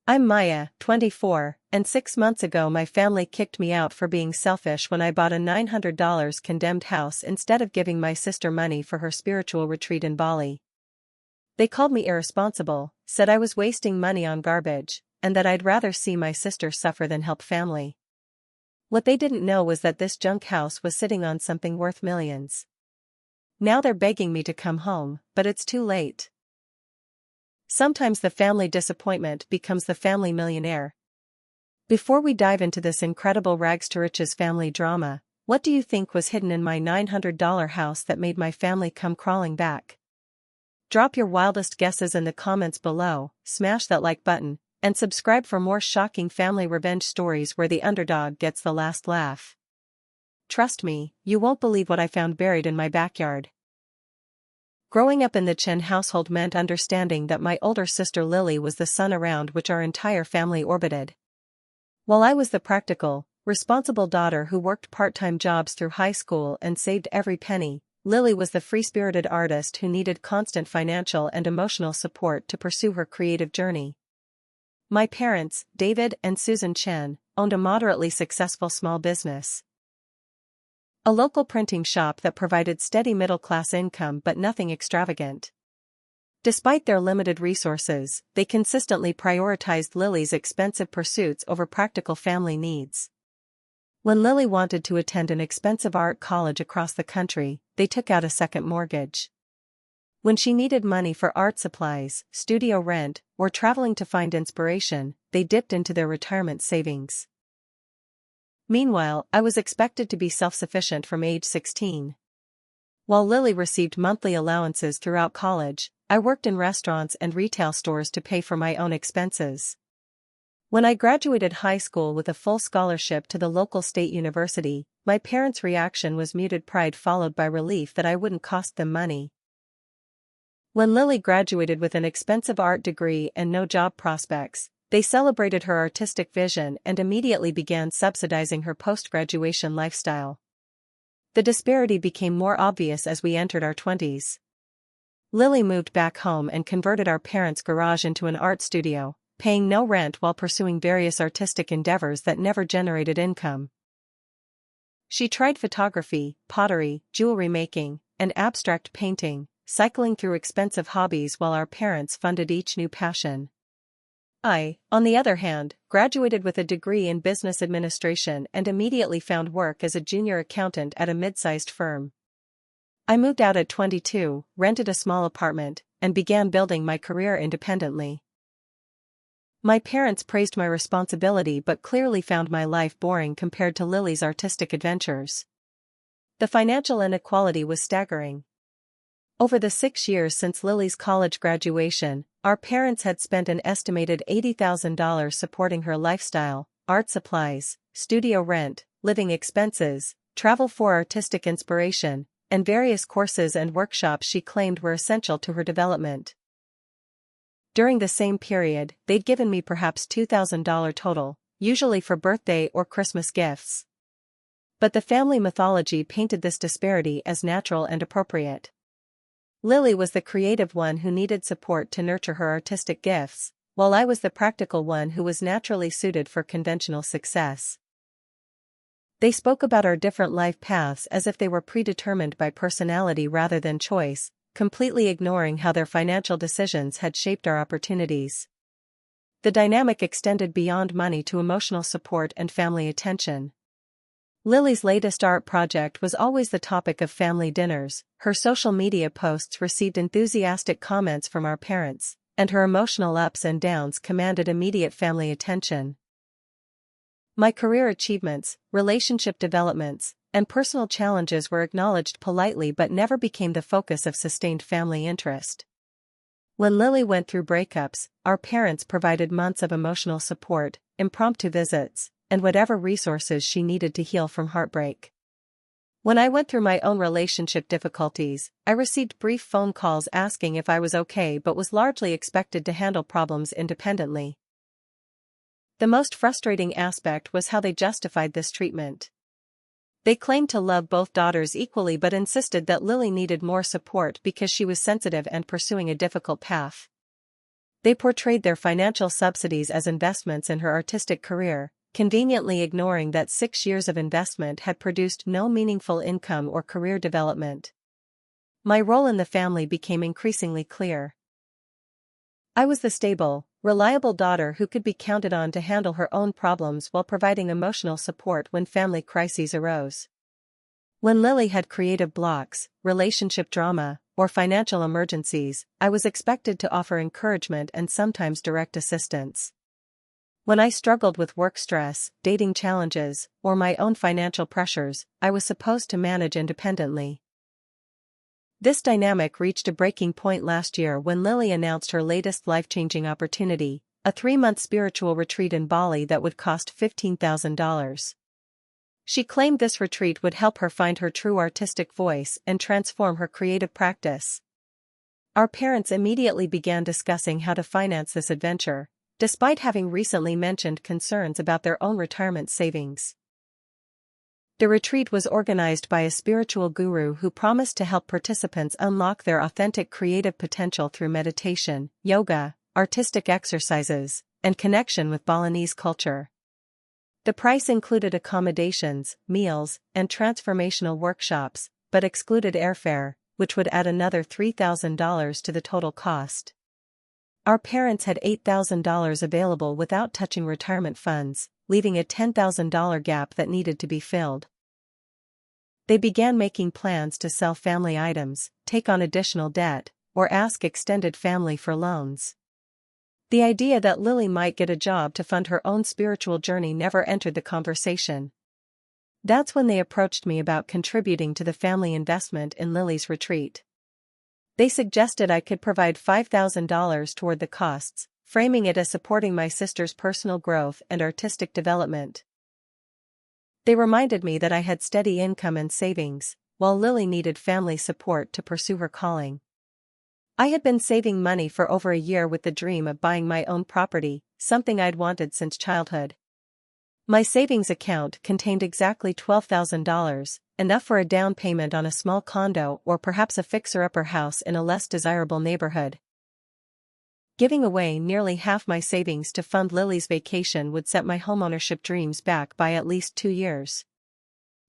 I'm Maya, 24, and 6 months ago my family kicked me out for being selfish when I bought a $900 condemned house instead of giving my sister money for her spiritual retreat in Bali. They called me irresponsible, said I was wasting money on garbage, and that I'd rather see my sister suffer than help family. What they didn't know was that this junk house was sitting on something worth millions. Now they're begging me to come home, but it's too late. Sometimes the family disappointment becomes the family millionaire. Before we dive into this incredible rags to riches family drama, what do you think was hidden in my $900 house that made my family come crawling back? Drop your wildest guesses in the comments below, smash that like button, and subscribe for more shocking family revenge stories where the underdog gets the last laugh. Trust me, you won't believe what I found buried in my backyard. Growing up in the Chen household meant understanding that my older sister Lily was the sun around which our entire family orbited. While I was the practical, responsible daughter who worked part-time jobs through high school and saved every penny, Lily was the free-spirited artist who needed constant financial and emotional support to pursue her creative journey. My parents, David and Susan Chen, owned a moderately successful small business. A local printing shop that provided steady middle-class income but nothing extravagant. Despite their limited resources, they consistently prioritized Lily's expensive pursuits over practical family needs. When Lily wanted to attend an expensive art college across the country, they took out a second mortgage. When she needed money for art supplies, studio rent, or traveling to find inspiration, they dipped into their retirement savings. Meanwhile, I was expected to be self-sufficient from age 16. While Lily received monthly allowances throughout college, I worked in restaurants and retail stores to pay for my own expenses. When I graduated high school with a full scholarship to the local state university, my parents' reaction was muted pride followed by relief that I wouldn't cost them money. When Lily graduated with an expensive art degree and no job prospects, they celebrated her artistic vision and immediately began subsidizing her post-graduation lifestyle. The disparity became more obvious as we entered our 20s. Lily moved back home and converted our parents' garage into an art studio, paying no rent while pursuing various artistic endeavors that never generated income. She tried photography, pottery, jewelry making, and abstract painting, cycling through expensive hobbies while our parents funded each new passion. I, on the other hand, graduated with a degree in business administration and immediately found work as a junior accountant at a mid-sized firm. I moved out at 22, rented a small apartment, and began building my career independently. My parents praised my responsibility but clearly found my life boring compared to Lily's artistic adventures. The financial inequality was staggering. Over the 6 years since Lily's college graduation, our parents had spent an estimated $80,000 supporting her lifestyle, art supplies, studio rent, living expenses, travel for artistic inspiration, and various courses and workshops she claimed were essential to her development. During the same period, they'd given me perhaps $2,000 total, usually for birthday or Christmas gifts. But the family mythology painted this disparity as natural and appropriate. Lily was the creative one who needed support to nurture her artistic gifts, while I was the practical one who was naturally suited for conventional success. They spoke about our different life paths as if they were predetermined by personality rather than choice, completely ignoring how their financial decisions had shaped our opportunities. The dynamic extended beyond money to emotional support and family attention. Lily's latest art project was always the topic of family dinners, her social media posts received enthusiastic comments from our parents, and her emotional ups and downs commanded immediate family attention. My career achievements, relationship developments, and personal challenges were acknowledged politely but never became the focus of sustained family interest. When Lily went through breakups, our parents provided months of emotional support, impromptu visits, and whatever resources she needed to heal from heartbreak. When I went through my own relationship difficulties, I received brief phone calls asking if I was okay but was largely expected to handle problems independently. The most frustrating aspect was how they justified this treatment. They claimed to love both daughters equally but insisted that Lily needed more support because she was sensitive and pursuing a difficult path. They portrayed their financial subsidies as investments in her artistic career, conveniently ignoring that 6 years of investment had produced no meaningful income or career development. My role in the family became increasingly clear. I was the stable, reliable daughter who could be counted on to handle her own problems while providing emotional support when family crises arose. When Lily had creative blocks, relationship drama, or financial emergencies, I was expected to offer encouragement and sometimes direct assistance. When I struggled with work stress, dating challenges, or my own financial pressures, I was supposed to manage independently. This dynamic reached a breaking point last year when Lily announced her latest life-changing opportunity, a 3-month spiritual retreat in Bali that would cost $15,000. She claimed this retreat would help her find her true artistic voice and transform her creative practice. Our parents immediately began discussing how to finance this adventure, despite having recently mentioned concerns about their own retirement savings. The retreat was organized by a spiritual guru who promised to help participants unlock their authentic creative potential through meditation, yoga, artistic exercises, and connection with Balinese culture. The price included accommodations, meals, and transformational workshops, but excluded airfare, which would add another $3,000 to the total cost. Our parents had $8,000 available without touching retirement funds, leaving a $10,000 gap that needed to be filled. They began making plans to sell family items, take on additional debt, or ask extended family for loans. The idea that Lily might get a job to fund her own spiritual journey never entered the conversation. That's when they approached me about contributing to the family investment in Lily's retreat. They suggested I could provide $5,000 toward the costs, framing it as supporting my sister's personal growth and artistic development. They reminded me that I had steady income and savings, while Lily needed family support to pursue her calling. I had been saving money for over a year with the dream of buying my own property, something I'd wanted since childhood. My savings account contained exactly $12,000, enough for a down payment on a small condo or perhaps a fixer-upper house in a less desirable neighborhood. Giving away nearly half my savings to fund Lily's vacation would set my homeownership dreams back by at least 2 years.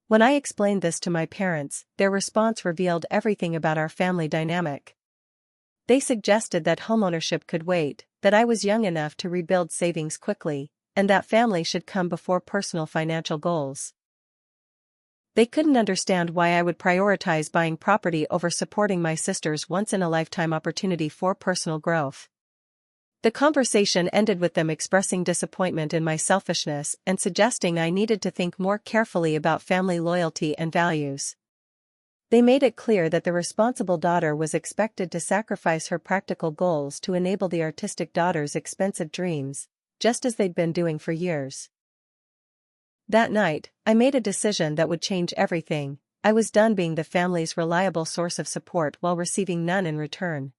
When I explained this to my parents, their response revealed everything about our family dynamic. They suggested that homeownership could wait, that I was young enough to rebuild savings quickly, and that family should come before personal financial goals. They couldn't understand why I would prioritize buying property over supporting my sister's once-in-a-lifetime opportunity for personal growth. The conversation ended with them expressing disappointment in my selfishness and suggesting I needed to think more carefully about family loyalty and values. They made it clear that the responsible daughter was expected to sacrifice her practical goals to enable the artistic daughter's expensive dreams, just as they'd been doing for years. That night, I made a decision that would change everything. I was done being the family's reliable source of support while receiving none in return.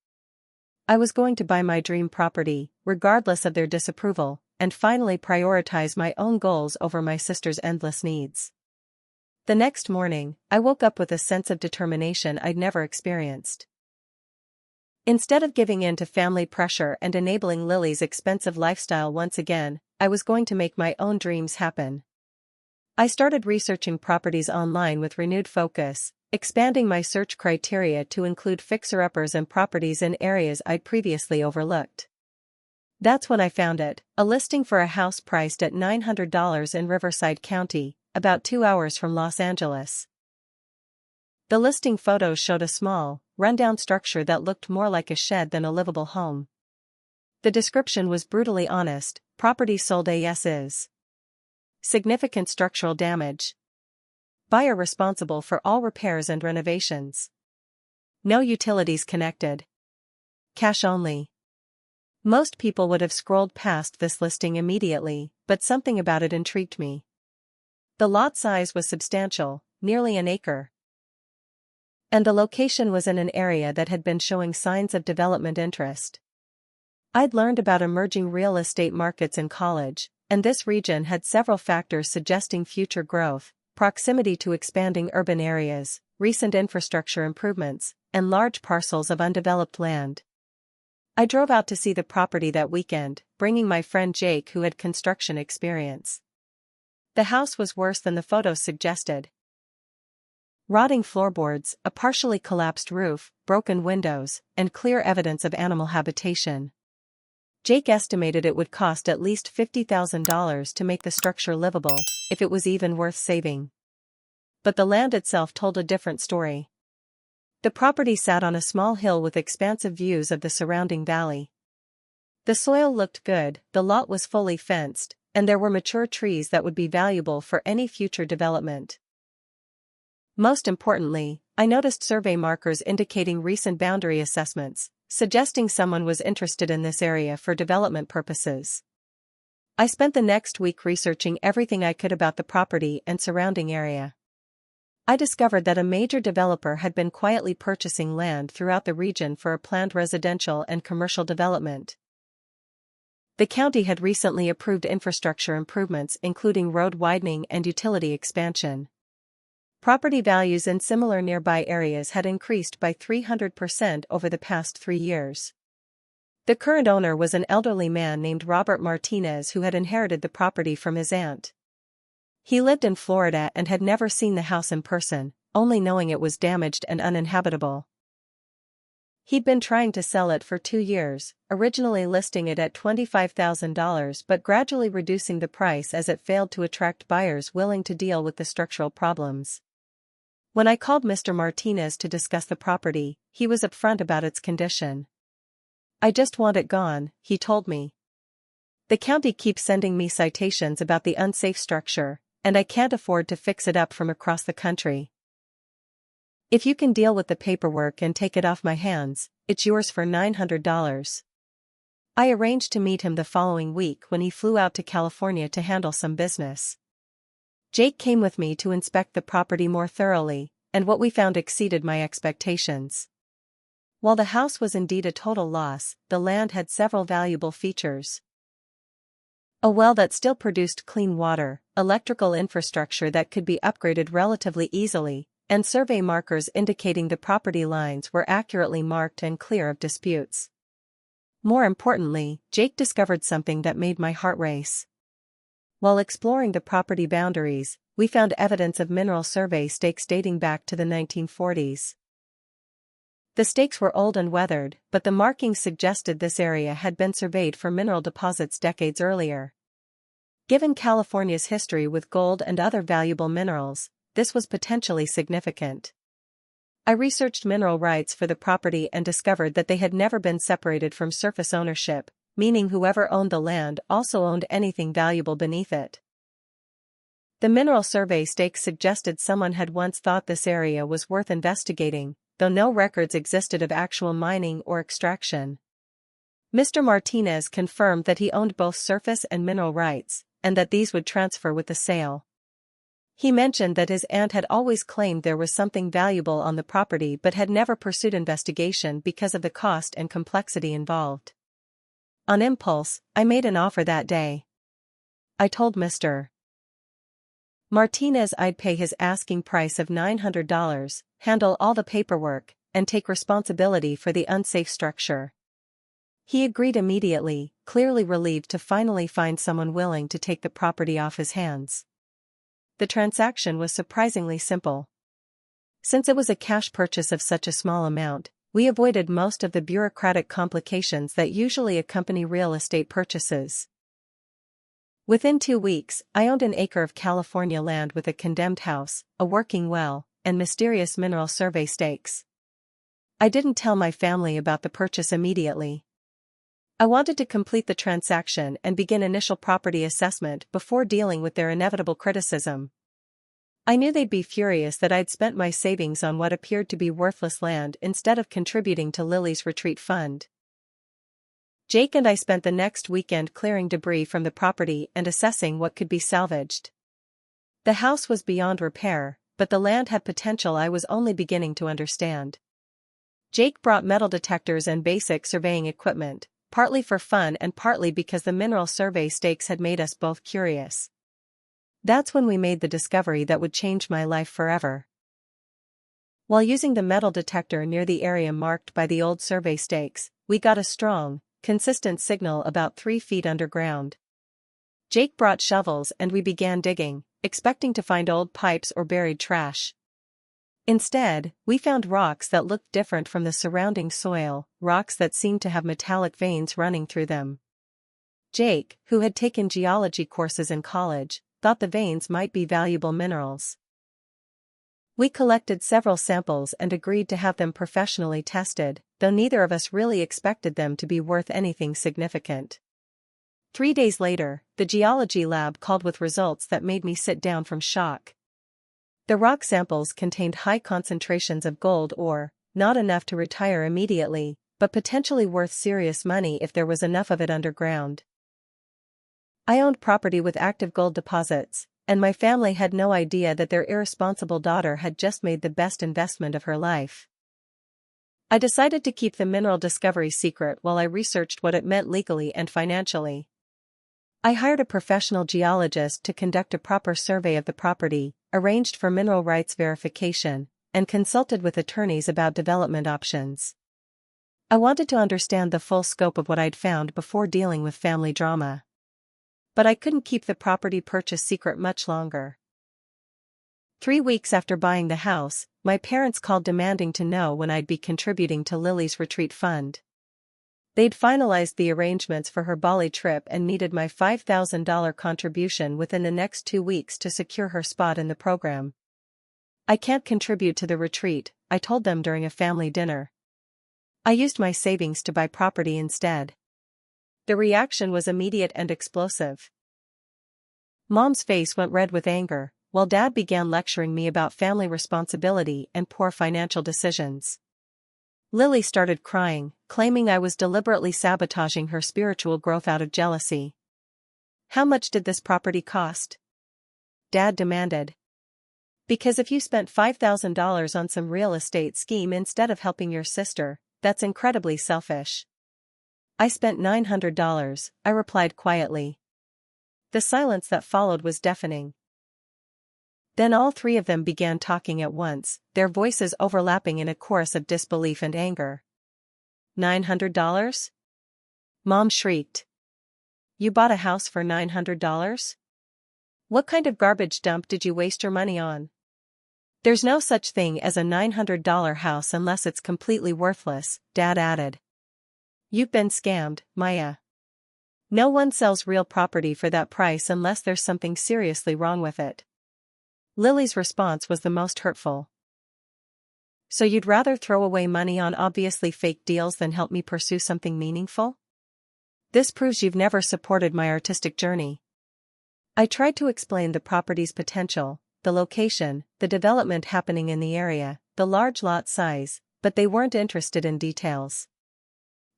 I was going to buy my dream property, regardless of their disapproval, and finally prioritize my own goals over my sister's endless needs. The next morning, I woke up with a sense of determination I'd never experienced. Instead of giving in to family pressure and enabling Lily's expensive lifestyle once again, I was going to make my own dreams happen. I started researching properties online with renewed focus, expanding my search criteria to include fixer-uppers and properties in areas I'd previously overlooked. That's when I found it, a listing for a house priced at $900 in Riverside County, about 2 hours from Los Angeles. The listing photos showed a small, rundown structure that looked more like a shed than a livable home. The description was brutally honest: property sold as is. Significant structural damage. Buyer responsible for all repairs and renovations. No utilities connected. Cash only. Most people would have scrolled past this listing immediately, but something about it intrigued me. The lot size was substantial, nearly an acre. And the location was in an area that had been showing signs of development interest. I'd learned about emerging real estate markets in college, and this region had several factors suggesting future growth: proximity to expanding urban areas, recent infrastructure improvements, and large parcels of undeveloped land. I drove out to see the property that weekend, bringing my friend Jake who had construction experience. The house was worse than the photos suggested. Rotting floorboards, a partially collapsed roof, broken windows, and clear evidence of animal habitation. Jake estimated it would cost at least $50,000 to make the structure livable, if it was even worth saving. But the land itself told a different story. The property sat on a small hill with expansive views of the surrounding valley. The soil looked good, the lot was fully fenced, and there were mature trees that would be valuable for any future development. Most importantly, I noticed survey markers indicating recent boundary assessments, suggesting someone was interested in this area for development purposes. I spent the next week researching everything I could about the property and surrounding area. I discovered that a major developer had been quietly purchasing land throughout the region for a planned residential and commercial development. The county had recently approved infrastructure improvements including road widening and utility expansion. Property values in similar nearby areas had increased by 300% over the past 3 years. The current owner was an elderly man named Robert Martinez who had inherited the property from his aunt. He lived in Florida and had never seen the house in person, only knowing it was damaged and uninhabitable. He'd been trying to sell it for 2 years, originally listing it at $25,000 but gradually reducing the price as it failed to attract buyers willing to deal with the structural problems. When I called Mr. Martinez to discuss the property, he was upfront about its condition. "I just want it gone," he told me. "The county keeps sending me citations about the unsafe structure, and I can't afford to fix it up from across the country. If you can deal with the paperwork and take it off my hands, it's yours for $900. I arranged to meet him the following week when he flew out to California to handle some business. Jake came with me to inspect the property more thoroughly, and what we found exceeded my expectations. While the house was indeed a total loss, the land had several valuable features. A well that still produced clean water, electrical infrastructure that could be upgraded relatively easily, and survey markers indicating the property lines were accurately marked and clear of disputes. More importantly, Jake discovered something that made my heart race. While exploring the property boundaries, we found evidence of mineral survey stakes dating back to the 1940s. The stakes were old and weathered, but the markings suggested this area had been surveyed for mineral deposits decades earlier. Given California's history with gold and other valuable minerals, this was potentially significant. I researched mineral rights for the property and discovered that they had never been separated from surface ownership, meaning whoever owned the land also owned anything valuable beneath it. The mineral survey stakes suggested someone had once thought this area was worth investigating, though no records existed of actual mining or extraction. Mr. Martinez confirmed that he owned both surface and mineral rights, and that these would transfer with the sale. He mentioned that his aunt had always claimed there was something valuable on the property but had never pursued investigation because of the cost and complexity involved. On impulse, I made an offer that day. I told Mr. Martinez I'd pay his asking price of $900, handle all the paperwork, and take responsibility for the unsafe structure. He agreed immediately, clearly relieved to finally find someone willing to take the property off his hands. The transaction was surprisingly simple. Since it was a cash purchase of such a small amount, we avoided most of the bureaucratic complications that usually accompany real estate purchases. Within 2 weeks, I owned an acre of California land with a condemned house, a working well, and mysterious mineral survey stakes. I didn't tell my family about the purchase immediately. I wanted to complete the transaction and begin initial property assessment before dealing with their inevitable criticism. I knew they'd be furious that I'd spent my savings on what appeared to be worthless land instead of contributing to Lily's retreat fund. Jake and I spent the next weekend clearing debris from the property and assessing what could be salvaged. The house was beyond repair, but the land had potential I was only beginning to understand. Jake brought metal detectors and basic surveying equipment, partly for fun and partly because the mineral survey stakes had made us both curious. That's when we made the discovery that would change my life forever. While using the metal detector near the area marked by the old survey stakes, we got a strong, consistent signal about 3 feet underground. Jake brought shovels and we began digging, expecting to find old pipes or buried trash. Instead, we found rocks that looked different from the surrounding soil, rocks that seemed to have metallic veins running through them. Jake, who had taken geology courses in college, thought the veins might be valuable minerals. We collected several samples and agreed to have them professionally tested, though neither of us really expected them to be worth anything significant. 3 days later, the geology lab called with results that made me sit down from shock. The rock samples contained high concentrations of gold ore, not enough to retire immediately, but potentially worth serious money if there was enough of it underground. I owned property with active gold deposits, and my family had no idea that their irresponsible daughter had just made the best investment of her life. I decided to keep the mineral discovery secret while I researched what it meant legally and financially. I hired a professional geologist to conduct a proper survey of the property, arranged for mineral rights verification, and consulted with attorneys about development options. I wanted to understand the full scope of what I'd found before dealing with family drama. But I couldn't keep the property purchase secret much longer. 3 weeks after buying the house, my parents called demanding to know when I'd be contributing to Lily's retreat fund. They'd finalized the arrangements for her Bali trip and needed my $5,000 contribution within the next 2 weeks to secure her spot in the program. I can't contribute to the retreat, I told them during a family dinner. I used my savings to buy property instead. The reaction was immediate and explosive. Mom's face went red with anger, while Dad began lecturing me about family responsibility and poor financial decisions. Lily started crying, claiming I was deliberately sabotaging her spiritual growth out of jealousy. "How much did this property cost?" Dad demanded. "Because if you spent $5,000 on some real estate scheme instead of helping your sister, that's incredibly selfish." "I spent $900, I replied quietly. The silence that followed was deafening. Then all 3 of them began talking at once, their voices overlapping in a chorus of disbelief and anger. $900? Mom shrieked. "You bought a house for $900? What kind of garbage dump did you waste your money on? There's no such thing as a $900 house unless it's completely worthless," Dad added. "You've been scammed, Maya. No one sells real property for that price unless there's something seriously wrong with it." Lily's response was the most hurtful. "So you'd rather throw away money on obviously fake deals than help me pursue something meaningful? This proves you've never supported my artistic journey." I tried to explain the property's potential, the location, the development happening in the area, the large lot size, but they weren't interested in details.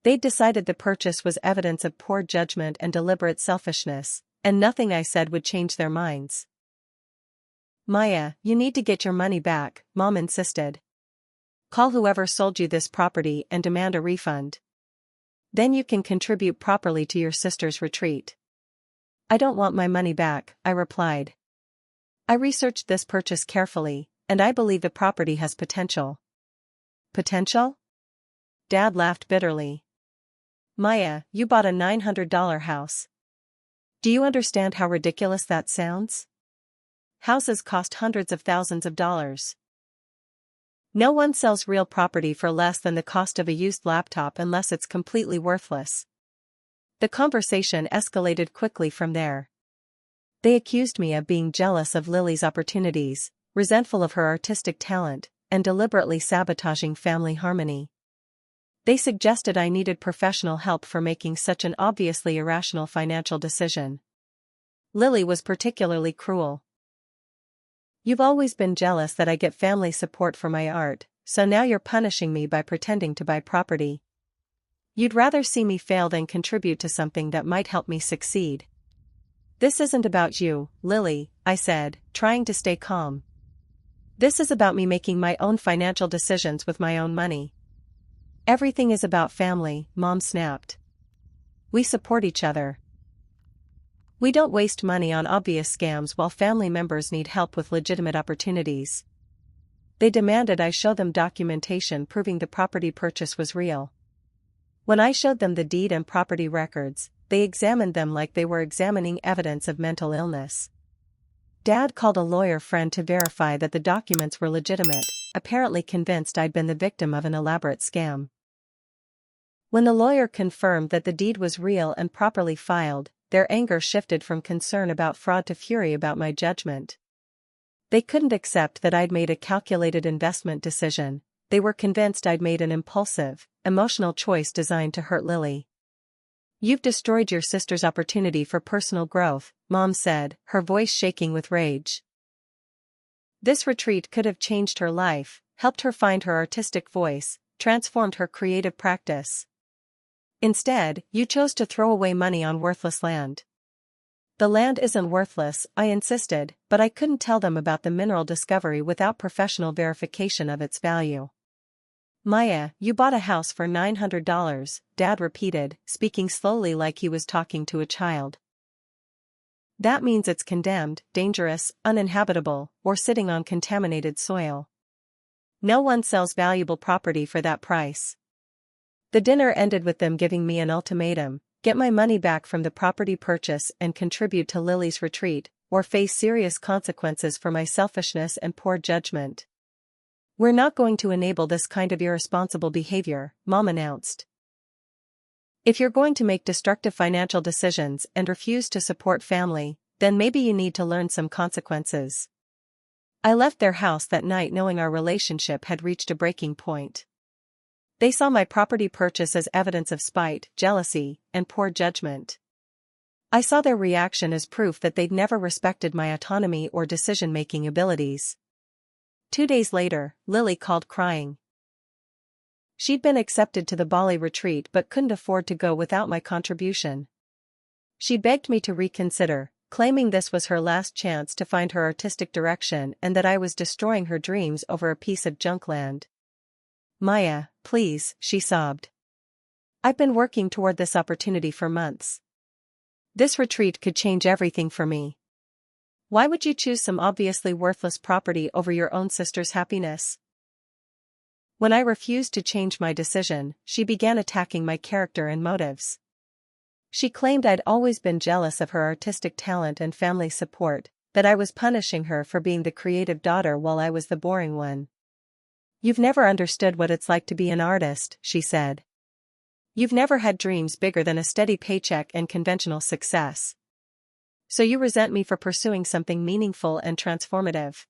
They'd decided the purchase was evidence of poor judgment and deliberate selfishness, and nothing I said would change their minds. "Maya, you need to get your money back," Mom insisted. "Call whoever sold you this property and demand a refund. Then you can contribute properly to your sister's retreat." "I don't want my money back," I replied. "I researched this purchase carefully, and I believe the property has potential." "Potential?" Dad laughed bitterly. "Maya, you bought a $900 house. Do you understand how ridiculous that sounds? Houses cost hundreds of thousands of dollars. No one sells real property for less than the cost of a used laptop unless it's completely worthless." The conversation escalated quickly from there. They accused me of being jealous of Lily's opportunities, resentful of her artistic talent, and deliberately sabotaging family harmony. They suggested I needed professional help for making such an obviously irrational financial decision. Lily was particularly cruel. "You've always been jealous that I get family support for my art, so now you're punishing me by pretending to buy property. You'd rather see me fail than contribute to something that might help me succeed." "This isn't about you, Lily," I said, trying to stay calm. "This is about me making my own financial decisions with my own money." "Everything is about family," Mom snapped. "We support each other. We don't waste money on obvious scams while family members need help with legitimate opportunities." They demanded I show them documentation proving the property purchase was real. When I showed them the deed and property records, they examined them like they were examining evidence of mental illness. Dad called a lawyer friend to verify that the documents were legitimate, apparently convinced I'd been the victim of an elaborate scam. When the lawyer confirmed that the deed was real and properly filed, their anger shifted from concern about fraud to fury about my judgment. They couldn't accept that I'd made a calculated investment decision. They were convinced I'd made an impulsive, emotional choice designed to hurt Lily. "You've destroyed your sister's opportunity for personal growth," Mom said, her voice shaking with rage. "This retreat could have changed her life, helped her find her artistic voice, transformed her creative practice. Instead, you chose to throw away money on worthless land." "The land isn't worthless," I insisted, but I couldn't tell them about the mineral discovery without professional verification of its value. "Maya, you bought a house for $900, Dad repeated, speaking slowly like he was talking to a child. "That means it's condemned, dangerous, uninhabitable, or sitting on contaminated soil. No one sells valuable property for that price." The dinner ended with them giving me an ultimatum: get my money back from the property purchase and contribute to Lily's retreat, or face serious consequences for my selfishness and poor judgment. "We're not going to enable this kind of irresponsible behavior," Mom announced. "If you're going to make destructive financial decisions and refuse to support family, then maybe you need to learn some consequences." I left their house that night knowing our relationship had reached a breaking point. They saw my property purchase as evidence of spite, jealousy, and poor judgment. I saw their reaction as proof that they'd never respected my autonomy or decision-making abilities. 2 days later, Lily called crying. She'd been accepted to the Bali retreat but couldn't afford to go without my contribution. She begged me to reconsider, claiming this was her last chance to find her artistic direction and that I was destroying her dreams over a piece of junk land. "Maya, please," she sobbed. "I've been working toward this opportunity for months. This retreat could change everything for me. Why would you choose some obviously worthless property over your own sister's happiness?" When I refused to change my decision, she began attacking my character and motives. She claimed I'd always been jealous of her artistic talent and family support, that I was punishing her for being the creative daughter while I was the boring one. "You've never understood what it's like to be an artist," she said. "You've never had dreams bigger than a steady paycheck and conventional success. So you resent me for pursuing something meaningful and transformative."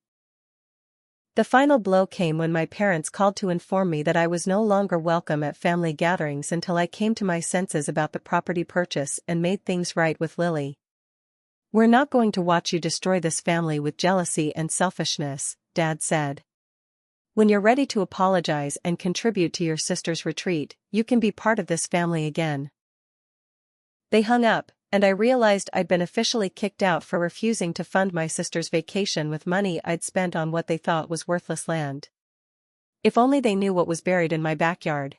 The final blow came when my parents called to inform me that I was no longer welcome at family gatherings until I came to my senses about the property purchase and made things right with Lily. "We're not going to watch you destroy this family with jealousy and selfishness," Dad said. "When you're ready to apologize and contribute to your sister's retreat, you can be part of this family again." They hung up, and I realized I'd been officially kicked out for refusing to fund my sister's vacation with money I'd spent on what they thought was worthless land. If only they knew what was buried in my backyard.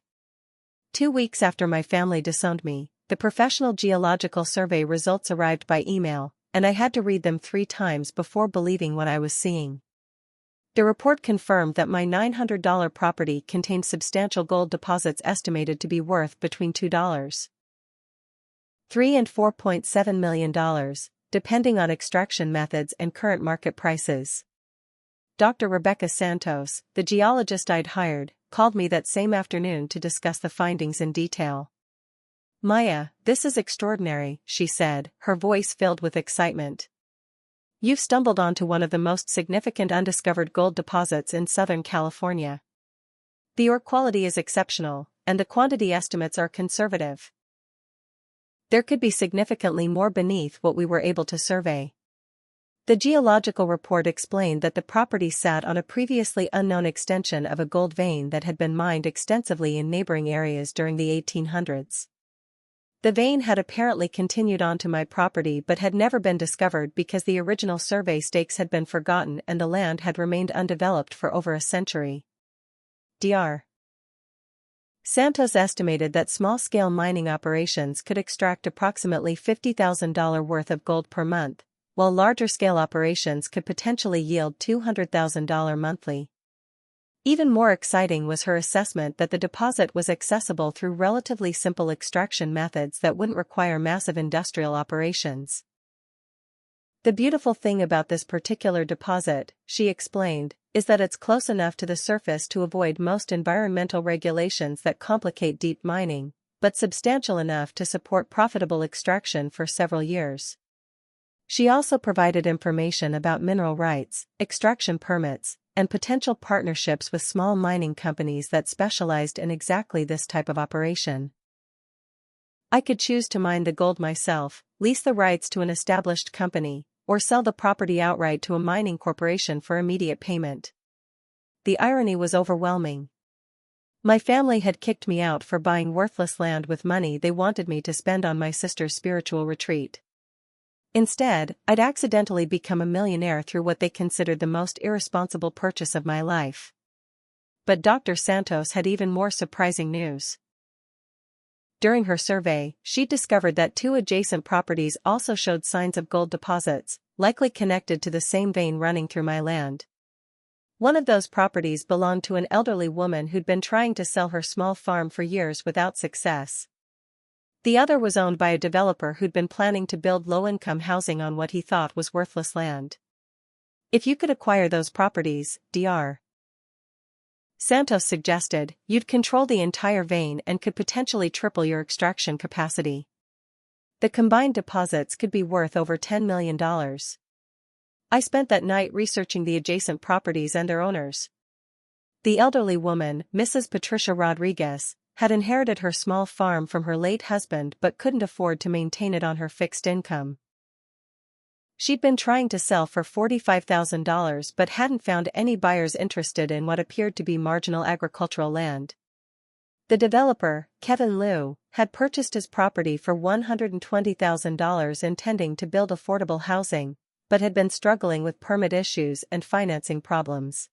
2 weeks after my family disowned me, the professional geological survey results arrived by email, and I had to read them 3 times before believing what I was seeing. The report confirmed that my $900 property contained substantial gold deposits estimated to be worth between $2.3 and $4.7 million, depending on extraction methods and current market prices. Dr. Rebecca Santos, the geologist I'd hired, called me that same afternoon to discuss the findings in detail. "Maya, this is extraordinary," she said, her voice filled with excitement. "You've stumbled onto one of the most significant undiscovered gold deposits in Southern California. The ore quality is exceptional, and the quantity estimates are conservative. There could be significantly more beneath what we were able to survey." The geological report explained that the property sat on a previously unknown extension of a gold vein that had been mined extensively in neighboring areas during the 1800s. The vein had apparently continued onto my property but had never been discovered because the original survey stakes had been forgotten and the land had remained undeveloped for over a century. Dr. Santos estimated that small-scale mining operations could extract approximately $50,000 worth of gold per month, while larger-scale operations could potentially yield $200,000 monthly. Even more exciting was her assessment that the deposit was accessible through relatively simple extraction methods that wouldn't require massive industrial operations. The beautiful thing about this particular deposit, she explained, is that it's close enough to the surface to avoid most environmental regulations that complicate deep mining, but substantial enough to support profitable extraction for several years. She also provided information about mineral rights, extraction permits, and potential partnerships with small mining companies that specialized in exactly this type of operation. I could choose to mine the gold myself, lease the rights to an established company, or sell the property outright to a mining corporation for immediate payment. The irony was overwhelming. My family had kicked me out for buying worthless land with money they wanted me to spend on my sister's spiritual retreat. Instead, I'd accidentally become a millionaire through what they considered the most irresponsible purchase of my life. But Dr. Santos had even more surprising news. During her survey, she discovered that 2 adjacent properties also showed signs of gold deposits, likely connected to the same vein running through my land. One of those properties belonged to an elderly woman who'd been trying to sell her small farm for years without success. The other was owned by a developer who'd been planning to build low-income housing on what he thought was worthless land. If you could acquire those properties, Dr. Santos suggested, you'd control the entire vein and could potentially triple your extraction capacity. The combined deposits could be worth over $10 million. I spent that night researching the adjacent properties and their owners. The elderly woman, Mrs. Patricia Rodriguez, had inherited her small farm from her late husband but couldn't afford to maintain it on her fixed income. She'd been trying to sell for $45,000 but hadn't found any buyers interested in what appeared to be marginal agricultural land. The developer, Kevin Liu, had purchased his property for $120,000 intending to build affordable housing, but had been struggling with permit issues and financing problems.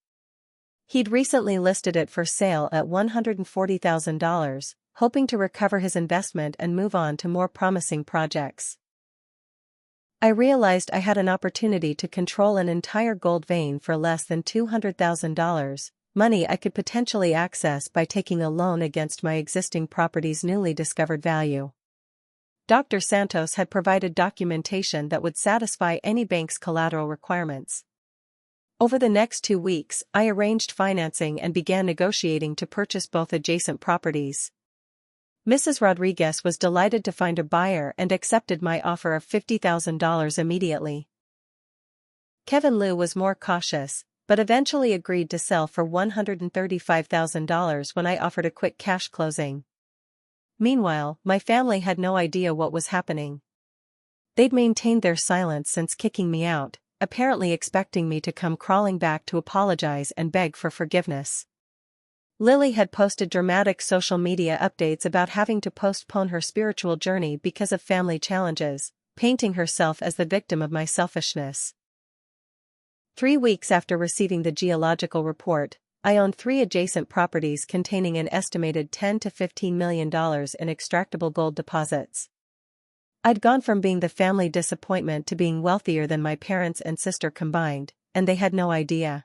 He'd recently listed it for sale at $140,000, hoping to recover his investment and move on to more promising projects. I realized I had an opportunity to control an entire gold vein for less than $200,000, money I could potentially access by taking a loan against my existing property's newly discovered value. Dr. Santos had provided documentation that would satisfy any bank's collateral requirements. Over the next 2 weeks, I arranged financing and began negotiating to purchase both adjacent properties. Mrs. Rodriguez was delighted to find a buyer and accepted my offer of $50,000 immediately. Kevin Liu was more cautious, but eventually agreed to sell for $135,000 when I offered a quick cash closing. Meanwhile, my family had no idea what was happening. They'd maintained their silence since kicking me out, apparently expecting me to come crawling back to apologize and beg for forgiveness. Lily had posted dramatic social media updates about having to postpone her spiritual journey because of family challenges, painting herself as the victim of my selfishness. 3 weeks after receiving the geological report, I owned 3 adjacent properties containing an estimated $10 to $15 million in extractable gold deposits. I'd gone from being the family disappointment to being wealthier than my parents and sister combined, and they had no idea.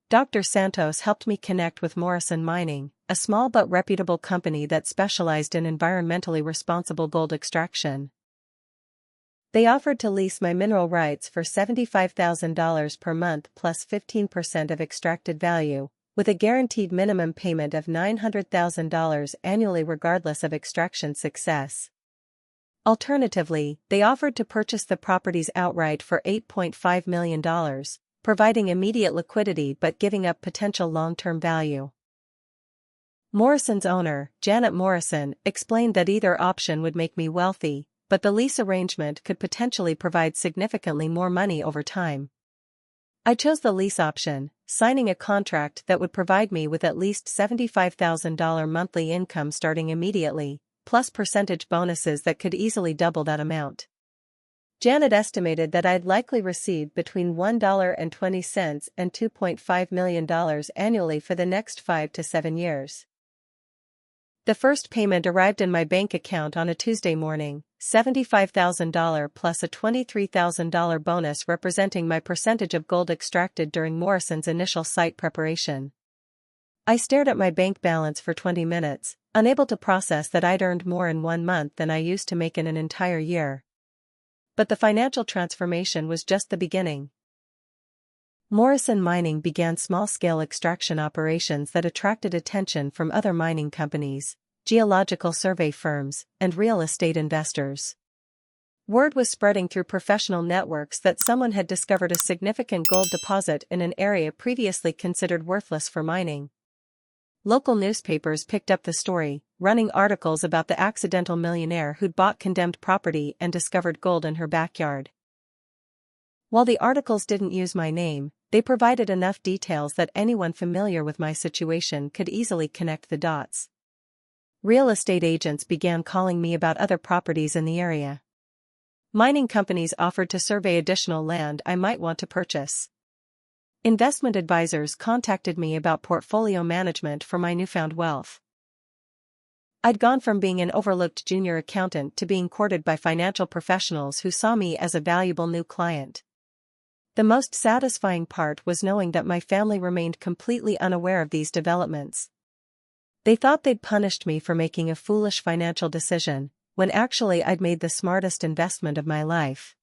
Dr. Santos helped me connect with Morrison Mining, a small but reputable company that specialized in environmentally responsible gold extraction. They offered to lease my mineral rights for $75,000 per month plus 15% of extracted value, with a guaranteed minimum payment of $900,000 annually regardless of extraction success. Alternatively, they offered to purchase the properties outright for $8.5 million, providing immediate liquidity but giving up potential long-term value. Morrison's owner, Janet Morrison, explained that either option would make me wealthy, but the lease arrangement could potentially provide significantly more money over time. I chose the lease option, signing a contract that would provide me with at least $75,000 monthly income starting immediately, plus percentage bonuses that could easily double that amount. Janet estimated that I'd likely receive between $1.20 and $2.5 million annually for the next 5 to 7 years. The first payment arrived in my bank account on a Tuesday morning, $75,000 plus a $23,000 bonus representing my percentage of gold extracted during Morrison's initial site preparation. I stared at my bank balance for 20 minutes, unable to process that I'd earned more in 1 month than I used to make in an entire year. But the financial transformation was just the beginning. Morrison Mining began small-scale extraction operations that attracted attention from other mining companies, geological survey firms, and real estate investors. Word was spreading through professional networks that someone had discovered a significant gold deposit in an area previously considered worthless for mining. Local newspapers picked up the story, running articles about the accidental millionaire who'd bought condemned property and discovered gold in her backyard. While the articles didn't use my name, they provided enough details that anyone familiar with my situation could easily connect the dots. Real estate agents began calling me about other properties in the area. Mining companies offered to survey additional land I might want to purchase. Investment advisors contacted me about portfolio management for my newfound wealth. I'd gone from being an overlooked junior accountant to being courted by financial professionals who saw me as a valuable new client. The most satisfying part was knowing that my family remained completely unaware of these developments. They thought they'd punished me for making a foolish financial decision, when actually I'd made the smartest investment of my life.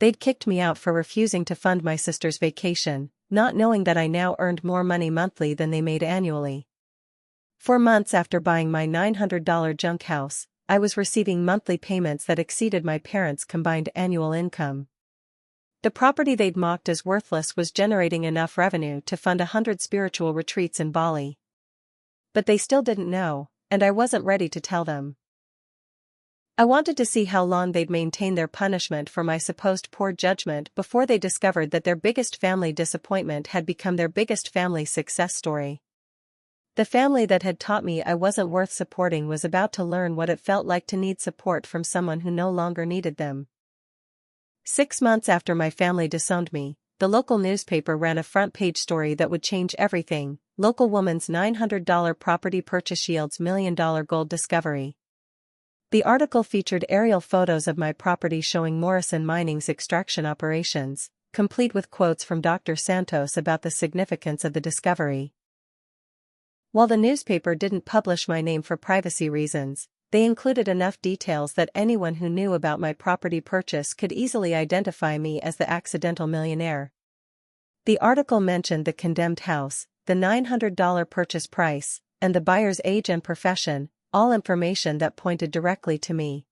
They'd kicked me out for refusing to fund my sister's vacation, not knowing that I now earned more money monthly than they made annually. 4 months after buying my $900 junk house, I was receiving monthly payments that exceeded my parents' combined annual income. The property they'd mocked as worthless was generating enough revenue to fund 100 spiritual retreats in Bali. But they still didn't know, and I wasn't ready to tell them. I wanted to see how long they'd maintain their punishment for my supposed poor judgment before they discovered that their biggest family disappointment had become their biggest family success story. The family that had taught me I wasn't worth supporting was about to learn what it felt like to need support from someone who no longer needed them. 6 months after my family disowned me, the local newspaper ran a front-page story that would change everything. Local woman's $900 property purchase yields $1 million gold discovery. The article featured aerial photos of my property showing Morrison Mining's extraction operations, complete with quotes from Dr. Santos about the significance of the discovery. While the newspaper didn't publish my name for privacy reasons, they included enough details that anyone who knew about my property purchase could easily identify me as the accidental millionaire. The article mentioned the condemned house, the $900 purchase price, and the buyer's age and profession, all information that pointed directly to me.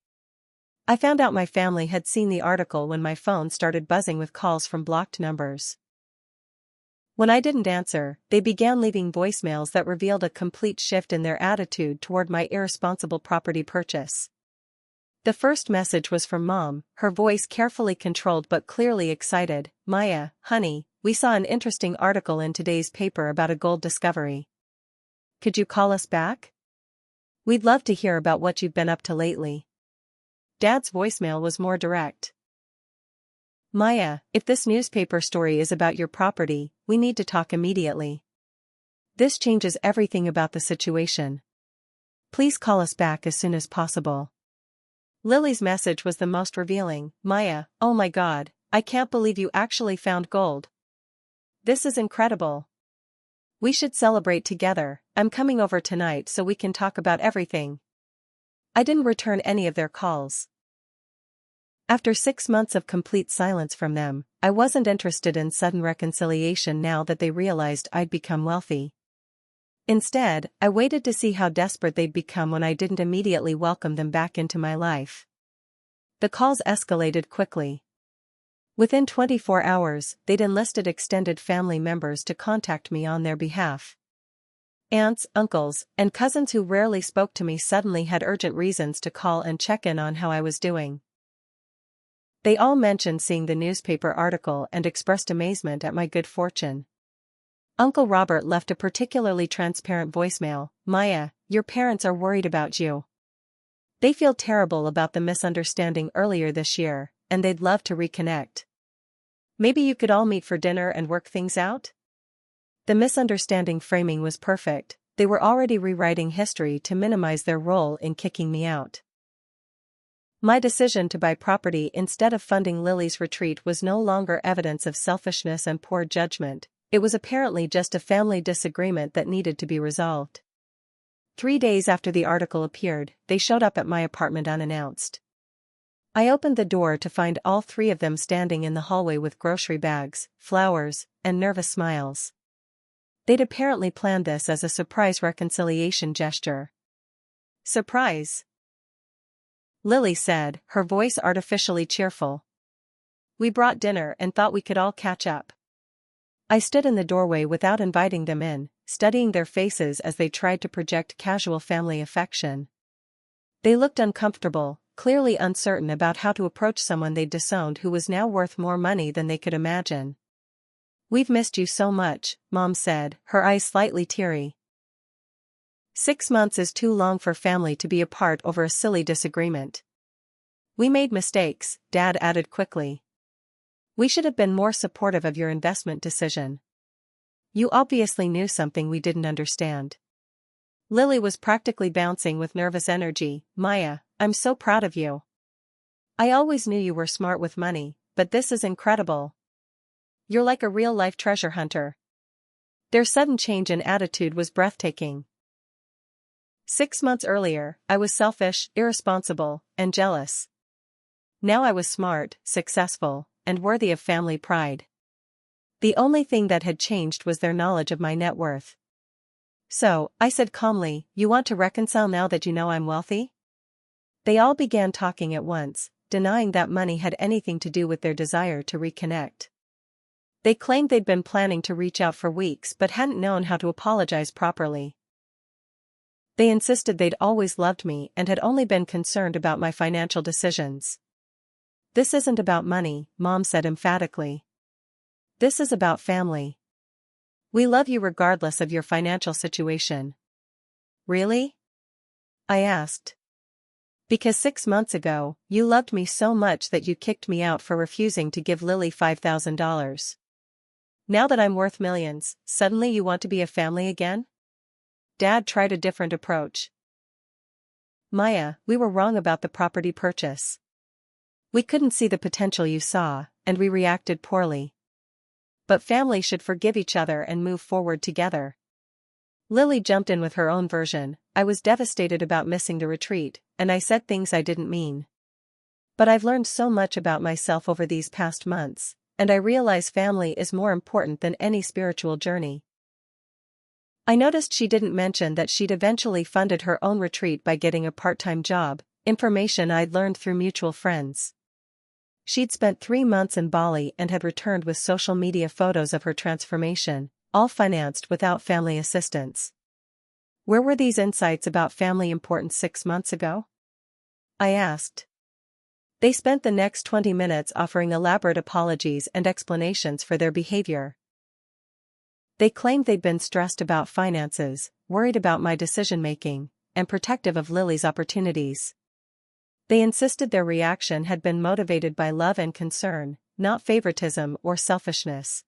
I found out my family had seen the article when my phone started buzzing with calls from blocked numbers. When I didn't answer, they began leaving voicemails that revealed a complete shift in their attitude toward my irresponsible property purchase. The first message was from Mom, her voice carefully controlled but clearly excited. "Maya, honey, we saw an interesting article in today's paper about a gold discovery. Could you call us back? We'd love to hear about what you've been up to lately." Dad's voicemail was more direct. "Maya, if this newspaper story is about your property, we need to talk immediately. This changes everything about the situation. Please call us back as soon as possible." Lily's message was the most revealing. "Maya, oh my God, I can't believe you actually found gold. This is incredible. We should celebrate together. I'm coming over tonight so we can talk about everything." I didn't return any of their calls. After 6 months of complete silence from them, I wasn't interested in sudden reconciliation now that they realized I'd become wealthy. Instead, I waited to see how desperate they'd become when I didn't immediately welcome them back into my life. The calls escalated quickly. Within 24 hours, they'd enlisted extended family members to contact me on their behalf. Aunts, uncles, and cousins who rarely spoke to me suddenly had urgent reasons to call and check in on how I was doing. They all mentioned seeing the newspaper article and expressed amazement at my good fortune. Uncle Robert left a particularly transparent voicemail. "Maya, your parents are worried about you. They feel terrible about the misunderstanding earlier this year, and they'd love to reconnect. Maybe you could all meet for dinner and work things out?" The misunderstanding framing was perfect. They were already rewriting history to minimize their role in kicking me out. My decision to buy property instead of funding Lily's retreat was no longer evidence of selfishness and poor judgment. It was apparently just a family disagreement that needed to be resolved. 3 days after the article appeared, they showed up at my apartment unannounced. I opened the door to find all three of them standing in the hallway with grocery bags, flowers, and nervous smiles. They'd apparently planned this as a surprise reconciliation gesture. Surprise? Lily said, her voice artificially cheerful. We brought dinner and thought we could all catch up. I stood in the doorway without inviting them in, studying their faces as they tried to project casual family affection. They looked uncomfortable, clearly uncertain about how to approach someone they'd disowned who was now worth more money than they could imagine. We've missed you so much, Mom said, her eyes slightly teary. 6 months is too long for family to be apart over a silly disagreement. We made mistakes, Dad added quickly. We should have been more supportive of your investment decision. You obviously knew something we didn't understand. Lily was practically bouncing with nervous energy. Maya, I'm so proud of you. I always knew you were smart with money, but this is incredible. You're like a real-life treasure hunter. Their sudden change in attitude was breathtaking. 6 months earlier, I was selfish, irresponsible, and jealous. Now I was smart, successful, and worthy of family pride. The only thing that had changed was their knowledge of my net worth. So, I said calmly, you want to reconcile now that you know I'm wealthy? They all began talking at once, denying that money had anything to do with their desire to reconnect. They claimed they'd been planning to reach out for weeks but hadn't known how to apologize properly. They insisted they'd always loved me and had only been concerned about my financial decisions. This isn't about money, Mom said emphatically. This is about family. We love you regardless of your financial situation. Really? I asked. Because 6 months ago, you loved me so much that you kicked me out for refusing to give Lily $5,000. Now that I'm worth millions, suddenly you want to be a family again? Dad tried a different approach. Maya, we were wrong about the property purchase. We couldn't see the potential you saw, and we reacted poorly. But family should forgive each other and move forward together. Lily jumped in with her own version. I was devastated about missing the retreat, and I said things I didn't mean. But I've learned so much about myself over these past months, and I realize family is more important than any spiritual journey. I noticed she didn't mention that she'd eventually funded her own retreat by getting a part-time job, information I'd learned through mutual friends. She'd spent 3 months in Bali and had returned with social media photos of her transformation, all financed without family assistance. Where were these insights about family important 6 months ago? I asked. They spent the next 20 minutes offering elaborate apologies and explanations for their behavior. They claimed they'd been stressed about finances, worried about my decision-making, and protective of Lily's opportunities. They insisted their reaction had been motivated by love and concern, not favoritism or selfishness.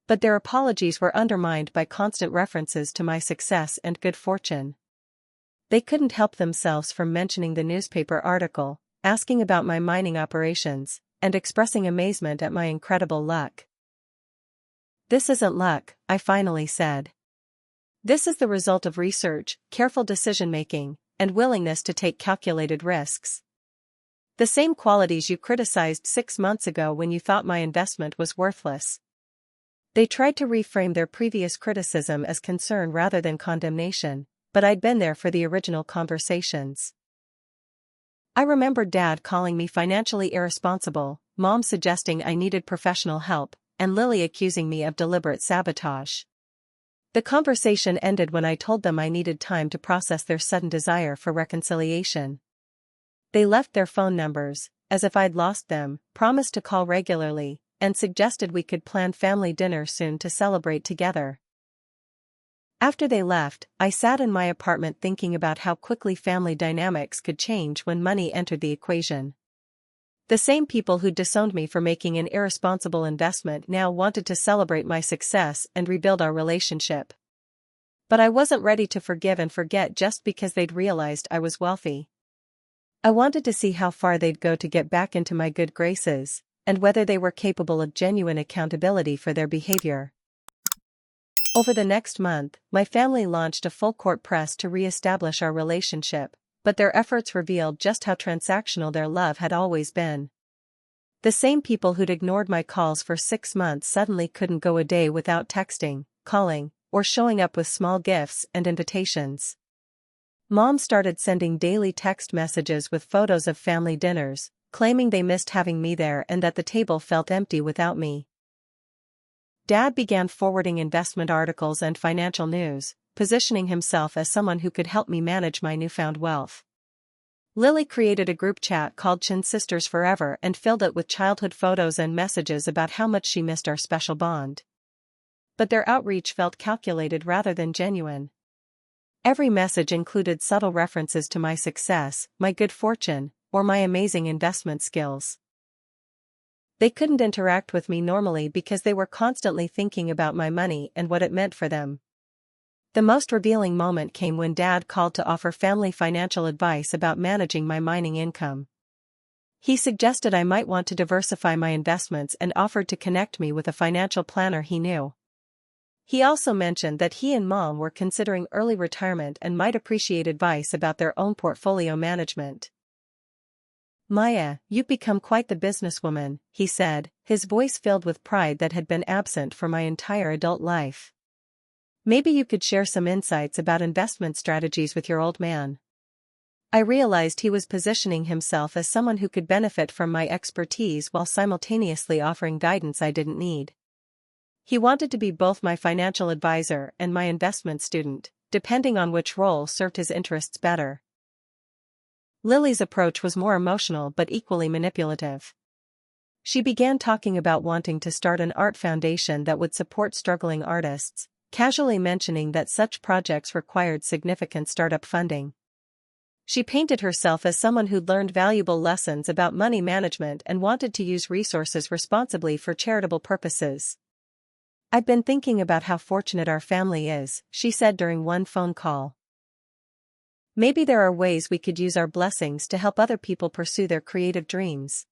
But their apologies were undermined by constant references to my success and good fortune. They couldn't help themselves from mentioning the newspaper article, asking about my mining operations, and expressing amazement at my incredible luck. This isn't luck, I finally said. This is the result of research, careful decision-making, and willingness to take calculated risks. The same qualities you criticized 6 months ago when you thought my investment was worthless. They tried to reframe their previous criticism as concern rather than condemnation, but I'd been there for the original conversations. I remembered Dad calling me financially irresponsible, Mom suggesting I needed professional help, and Lily accusing me of deliberate sabotage. The conversation ended when I told them I needed time to process their sudden desire for reconciliation. They left their phone numbers, as if I'd lost them, promised to call regularly, and suggested we could plan family dinner soon to celebrate together. After they left, I sat in my apartment thinking about how quickly family dynamics could change when money entered the equation. The same people who disowned me for making an irresponsible investment now wanted to celebrate my success and rebuild our relationship. But I wasn't ready to forgive and forget just because they'd realized I was wealthy. I wanted to see how far they'd go to get back into my good graces, and whether they were capable of genuine accountability for their behavior. Over the next month, my family launched a full-court press to re-establish our relationship, but their efforts revealed just how transactional their love had always been. The same people who'd ignored my calls for 6 months suddenly couldn't go a day without texting, calling, or showing up with small gifts and invitations. Mom started sending daily text messages with photos of family dinners, claiming they missed having me there and that the table felt empty without me. Dad began forwarding investment articles and financial news, positioning himself as someone who could help me manage my newfound wealth. Lily created a group chat called Chin Sisters Forever and filled it with childhood photos and messages about how much she missed our special bond. But their outreach felt calculated rather than genuine. Every message included subtle references to my success, my good fortune, or my amazing investment skills. They couldn't interact with me normally because they were constantly thinking about my money and what it meant for them. The most revealing moment came when Dad called to offer family financial advice about managing my mining income. He suggested I might want to diversify my investments and offered to connect me with a financial planner he knew. He also mentioned that he and Mom were considering early retirement and might appreciate advice about their own portfolio management. "Maya, you've become quite the businesswoman," he said, his voice filled with pride that had been absent for my entire adult life. "Maybe you could share some insights about investment strategies with your old man." I realized he was positioning himself as someone who could benefit from my expertise while simultaneously offering guidance I didn't need. He wanted to be both my financial advisor and my investment student, depending on which role served his interests better. Lily's approach was more emotional but equally manipulative. She began talking about wanting to start an art foundation that would support struggling artists, casually mentioning that such projects required significant startup funding. She painted herself as someone who'd learned valuable lessons about money management and wanted to use resources responsibly for charitable purposes. "I've been thinking about how fortunate our family is," she said during one phone call. "Maybe there are ways we could use our blessings to help other people pursue their creative dreams."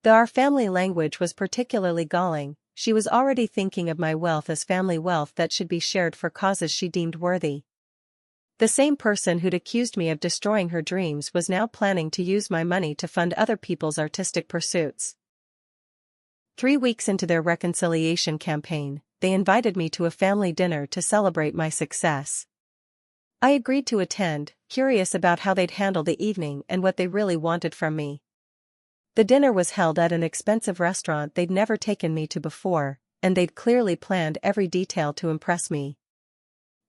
Though our family language was particularly galling, she was already thinking of my wealth as family wealth that should be shared for causes she deemed worthy. The same person who'd accused me of destroying her dreams was now planning to use my money to fund other people's artistic pursuits. 3 weeks into their reconciliation campaign, they invited me to a family dinner to celebrate my success. I agreed to attend, curious about how they'd handle the evening and what they really wanted from me. The dinner was held at an expensive restaurant they'd never taken me to before, and they'd clearly planned every detail to impress me.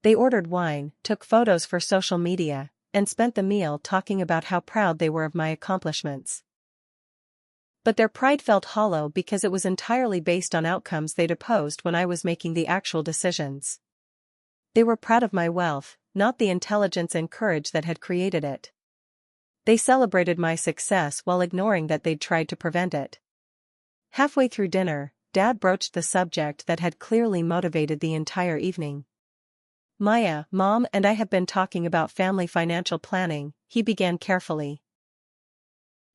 They ordered wine, took photos for social media, and spent the meal talking about how proud they were of my accomplishments. But their pride felt hollow because it was entirely based on outcomes they'd opposed when I was making the actual decisions. They were proud of my wealth, not the intelligence and courage that had created it. They celebrated my success while ignoring that they'd tried to prevent it. Halfway through dinner, Dad broached the subject that had clearly motivated the entire evening. "Maya, Mom and I have been talking about family financial planning," he began carefully.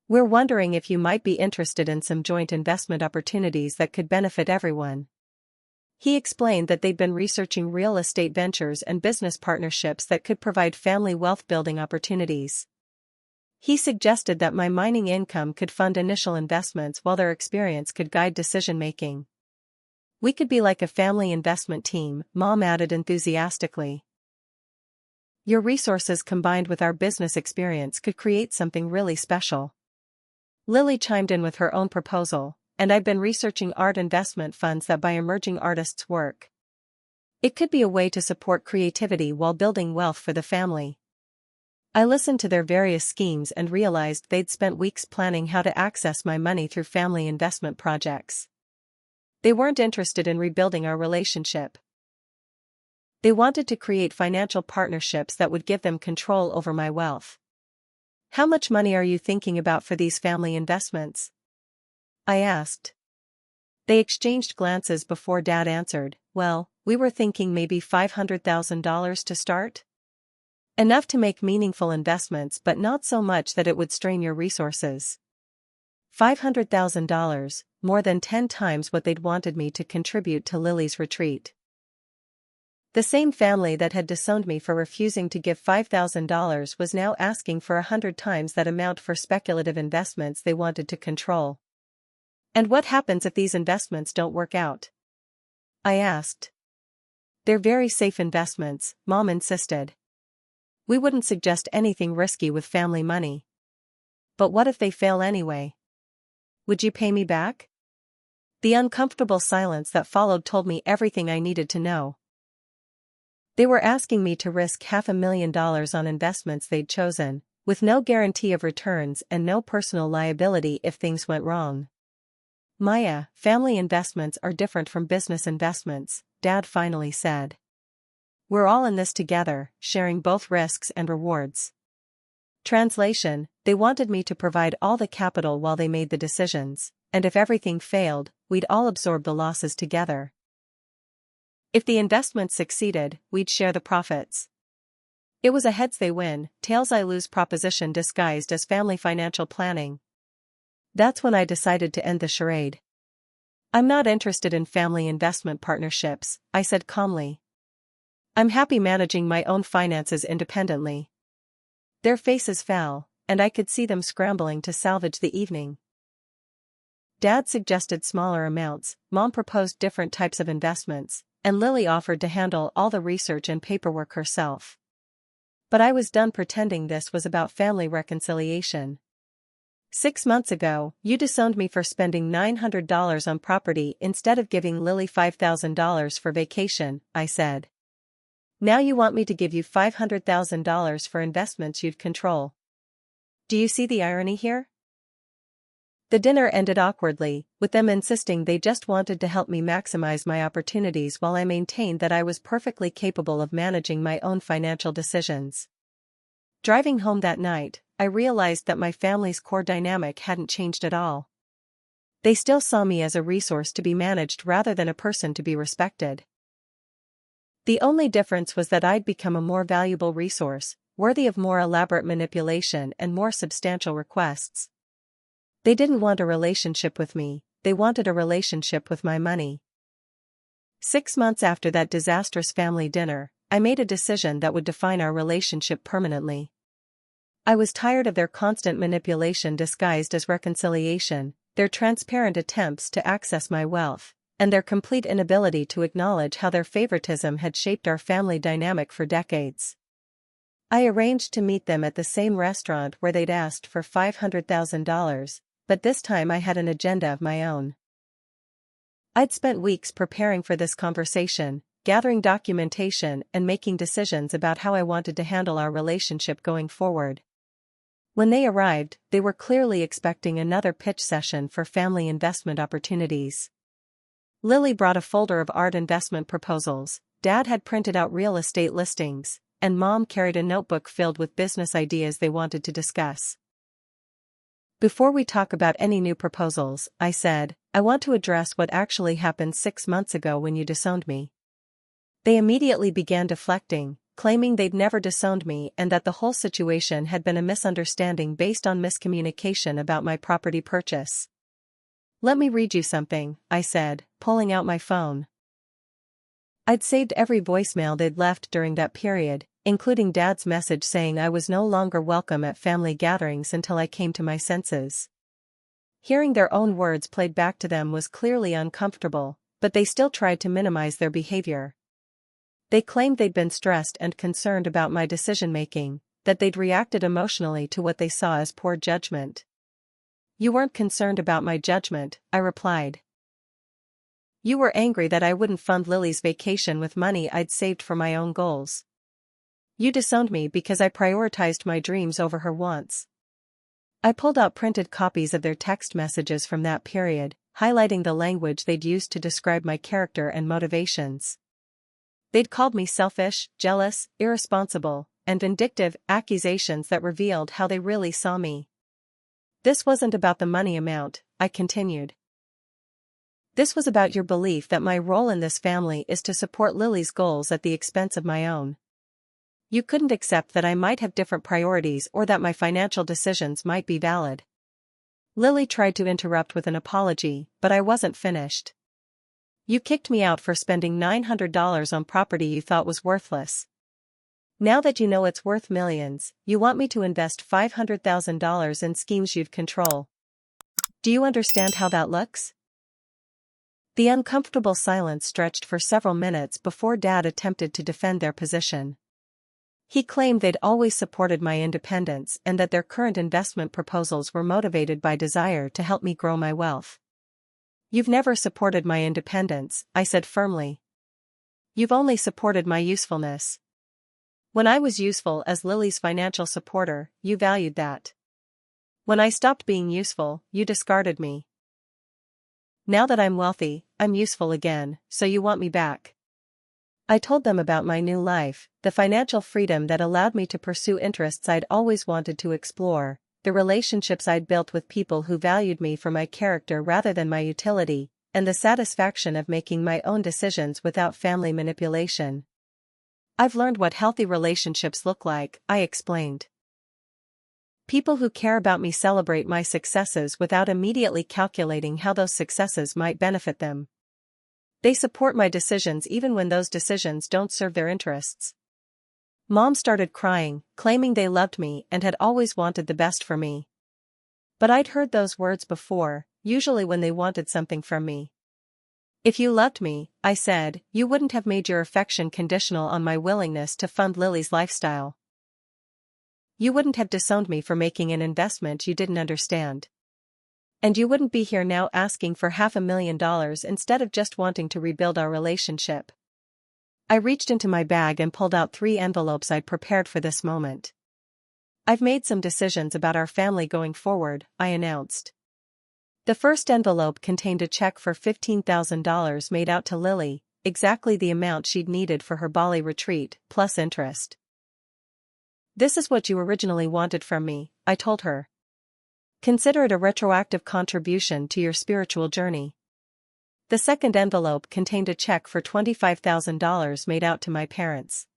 "We're wondering if you might be interested in some joint investment opportunities that could benefit everyone." He explained that they'd been researching real estate ventures and business partnerships that could provide family wealth-building opportunities. He suggested that my mining income could fund initial investments while their experience could guide decision-making. "We could be like a family investment team," Mom added enthusiastically. "Your resources combined with our business experience could create something really special." Lily chimed in with her own proposal, and I've been researching art investment funds that buy emerging artists' work. It could be a way to support creativity while building wealth for the family. I listened to their various schemes and realized they'd spent weeks planning how to access my money through family investment projects. They weren't interested in rebuilding our relationship. They wanted to create financial partnerships that would give them control over my wealth. "How much money are you thinking about for these family investments?" I asked. They exchanged glances before Dad answered, "Well, we were thinking maybe $500,000 to start. Enough to make meaningful investments but not so much that it would strain your resources." $500,000, more than 10 times what they'd wanted me to contribute to Lily's retreat. The same family that had disowned me for refusing to give $5,000 was now asking for 100 times that amount for speculative investments they wanted to control. "And what happens if these investments don't work out?" I asked. "They're very safe investments," Mom insisted. "We wouldn't suggest anything risky with family money." "But what if they fail anyway? Would you pay me back?" The uncomfortable silence that followed told me everything I needed to know. They were asking me to risk $500,000 on investments they'd chosen, with no guarantee of returns and no personal liability if things went wrong. "Maya, family investments are different from business investments," Dad finally said. "We're all in this together, sharing both risks and rewards." Translation: they wanted me to provide all the capital while they made the decisions, and if everything failed, we'd all absorb the losses together. If the investments succeeded, we'd share the profits. It was a heads-they-win, tails-I-lose proposition disguised as family financial planning. That's when I decided to end the charade. "I'm not interested in family investment partnerships," I said calmly. "I'm happy managing my own finances independently." Their faces fell, and I could see them scrambling to salvage the evening. Dad suggested smaller amounts, Mom proposed different types of investments, and Lily offered to handle all the research and paperwork herself. But I was done pretending this was about family reconciliation. "6 months ago, you disowned me for spending $900 on property instead of giving Lily $5,000 for vacation," I said. "Now you want me to give you $500,000 for investments you'd control. Do you see the irony here?" The dinner ended awkwardly, with them insisting they just wanted to help me maximize my opportunities while I maintained that I was perfectly capable of managing my own financial decisions. Driving home that night, I realized that my family's core dynamic hadn't changed at all. They still saw me as a resource to be managed rather than a person to be respected. The only difference was that I'd become a more valuable resource, worthy of more elaborate manipulation and more substantial requests. They didn't want a relationship with me, they wanted a relationship with my money. 6 months after that disastrous family dinner, I made a decision that would define our relationship permanently. I was tired of their constant manipulation disguised as reconciliation, their transparent attempts to access my wealth, and their complete inability to acknowledge how their favoritism had shaped our family dynamic for decades. I arranged to meet them at the same restaurant where they'd asked for $500,000, but this time I had an agenda of my own. I'd spent weeks preparing for this conversation, gathering documentation and making decisions about how I wanted to handle our relationship going forward. When they arrived, they were clearly expecting another pitch session for family investment opportunities. Lily brought a folder of art investment proposals, Dad had printed out real estate listings, and Mom carried a notebook filled with business ideas they wanted to discuss. "Before we talk about any new proposals," I said, "I want to address what actually happened 6 months ago when you disowned me." They immediately began deflecting, claiming they'd never disowned me and that the whole situation had been a misunderstanding based on miscommunication about my property purchase. "Let me read you something," I said, pulling out my phone. I'd saved every voicemail they'd left during that period, including Dad's message saying I was no longer welcome at family gatherings until I came to my senses. Hearing their own words played back to them was clearly uncomfortable, but they still tried to minimize their behavior. They claimed they'd been stressed and concerned about my decision-making, that they'd reacted emotionally to what they saw as poor judgment. "You weren't concerned about my judgment," I replied. "You were angry that I wouldn't fund Lily's vacation with money I'd saved for my own goals. You disowned me because I prioritized my dreams over her wants." I pulled out printed copies of their text messages from that period, highlighting the language they'd used to describe my character and motivations. They'd called me selfish, jealous, irresponsible, and vindictive, accusations that revealed how they really saw me. "This wasn't about the money amount," I continued. "This was about your belief that my role in this family is to support Lily's goals at the expense of my own. You couldn't accept that I might have different priorities or that my financial decisions might be valid." Lily tried to interrupt with an apology, but I wasn't finished. You kicked me out for spending $900 on property you thought was worthless. Now that you know it's worth millions, you want me to invest $500,000 in schemes you'd control. Do you understand how that looks? The uncomfortable silence stretched for several minutes before Dad attempted to defend their position. He claimed they'd always supported my independence and that their current investment proposals were motivated by desire to help me grow my wealth. You've never supported my independence, I said firmly. You've only supported my usefulness. When I was useful as Lily's financial supporter, you valued that. When I stopped being useful, you discarded me. Now that I'm wealthy, I'm useful again, so you want me back. I told them about my new life, the financial freedom that allowed me to pursue interests I'd always wanted to explore, the relationships I'd built with people who valued me for my character rather than my utility, and the satisfaction of making my own decisions without family manipulation. I've learned what healthy relationships look like, I explained. People who care about me celebrate my successes without immediately calculating how those successes might benefit them. They support my decisions even when those decisions don't serve their interests. Mom started crying, claiming they loved me and had always wanted the best for me. But I'd heard those words before, usually when they wanted something from me. If you loved me, I said, you wouldn't have made your affection conditional on my willingness to fund Lily's lifestyle. You wouldn't have disowned me for making an investment you didn't understand. And you wouldn't be here now asking for $500,000 instead of just wanting to rebuild our relationship. I reached into my bag and pulled out 3 envelopes I'd prepared for this moment. I've made some decisions about our family going forward, I announced. The first envelope contained a check for $15,000 made out to Lily, exactly the amount she'd needed for her Bali retreat, plus interest. This is what you originally wanted from me, I told her. Consider it a retroactive contribution to your spiritual journey. The second envelope contained a check for $25,000 made out to my parents.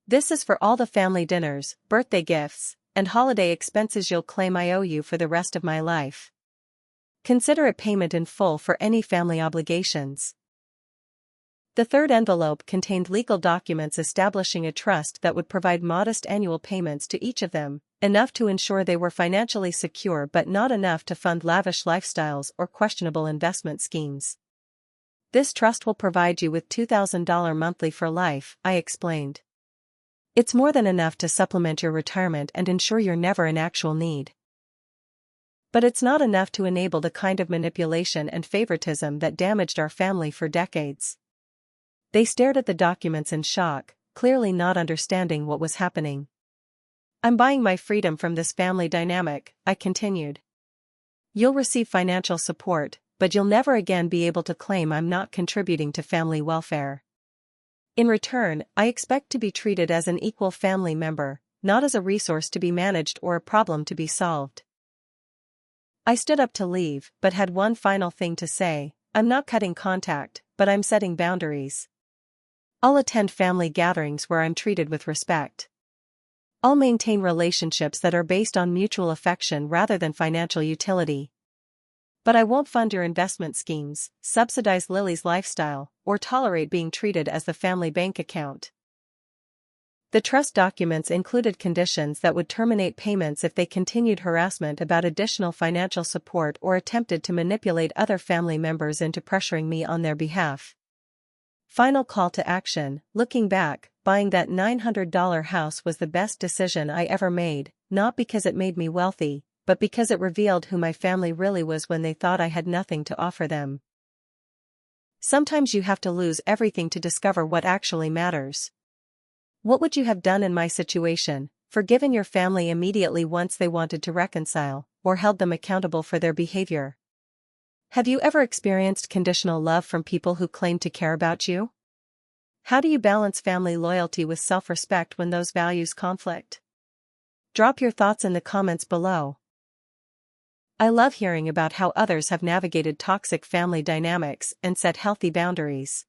This is for all the family dinners, birthday gifts, and holiday expenses you'll claim I owe you for the rest of my life. Consider it payment in full for any family obligations. The third envelope contained legal documents establishing a trust that would provide modest annual payments to each of them, enough to ensure they were financially secure but not enough to fund lavish lifestyles or questionable investment schemes. This trust will provide you with $2,000 monthly for life, I explained. It's more than enough to supplement your retirement and ensure you're never in actual need. But it's not enough to enable the kind of manipulation and favoritism that damaged our family for decades. They stared at the documents in shock, clearly not understanding what was happening. I'm buying my freedom from this family dynamic, I continued. You'll receive financial support, but you'll never again be able to claim I'm not contributing to family welfare. In return, I expect to be treated as an equal family member, not as a resource to be managed or a problem to be solved. I stood up to leave, but had one final thing to say. I'm not cutting contact, but I'm setting boundaries. I'll attend family gatherings where I'm treated with respect. I'll maintain relationships that are based on mutual affection rather than financial utility. But I won't fund your investment schemes, subsidize Lily's lifestyle, or tolerate being treated as the family bank account. The trust documents included conditions that would terminate payments if they continued harassment about additional financial support or attempted to manipulate other family members into pressuring me on their behalf. Final call to action. Looking back, buying that $900 house was the best decision I ever made, not because it made me wealthy, but because it revealed who my family really was when they thought I had nothing to offer them. Sometimes you have to lose everything to discover what actually matters. What would you have done in my situation? Forgiven your family immediately once they wanted to reconcile, or held them accountable for their behavior? Have you ever experienced conditional love from people who claim to care about you? How do you balance family loyalty with self-respect when those values conflict? Drop your thoughts in the comments below. I love hearing about how others have navigated toxic family dynamics and set healthy boundaries.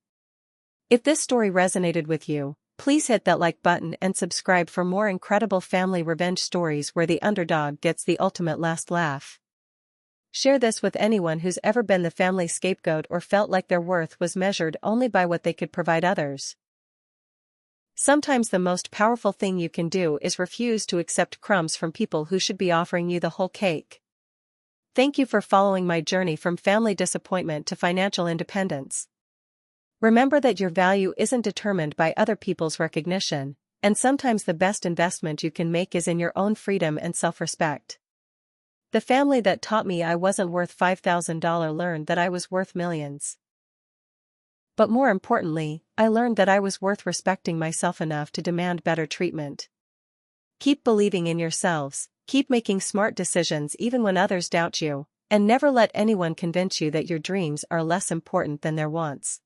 If this story resonated with you, please hit that like button and subscribe for more incredible family revenge stories where the underdog gets the ultimate last laugh. Share this with anyone who's ever been the family scapegoat or felt like their worth was measured only by what they could provide others. Sometimes the most powerful thing you can do is refuse to accept crumbs from people who should be offering you the whole cake. Thank you for following my journey from family disappointment to financial independence. Remember that your value isn't determined by other people's recognition, and sometimes the best investment you can make is in your own freedom and self-respect. The family that taught me I wasn't worth $5,000 learned that I was worth millions. But more importantly, I learned that I was worth respecting myself enough to demand better treatment. Keep believing in yourselves, keep making smart decisions even when others doubt you, and never let anyone convince you that your dreams are less important than their wants.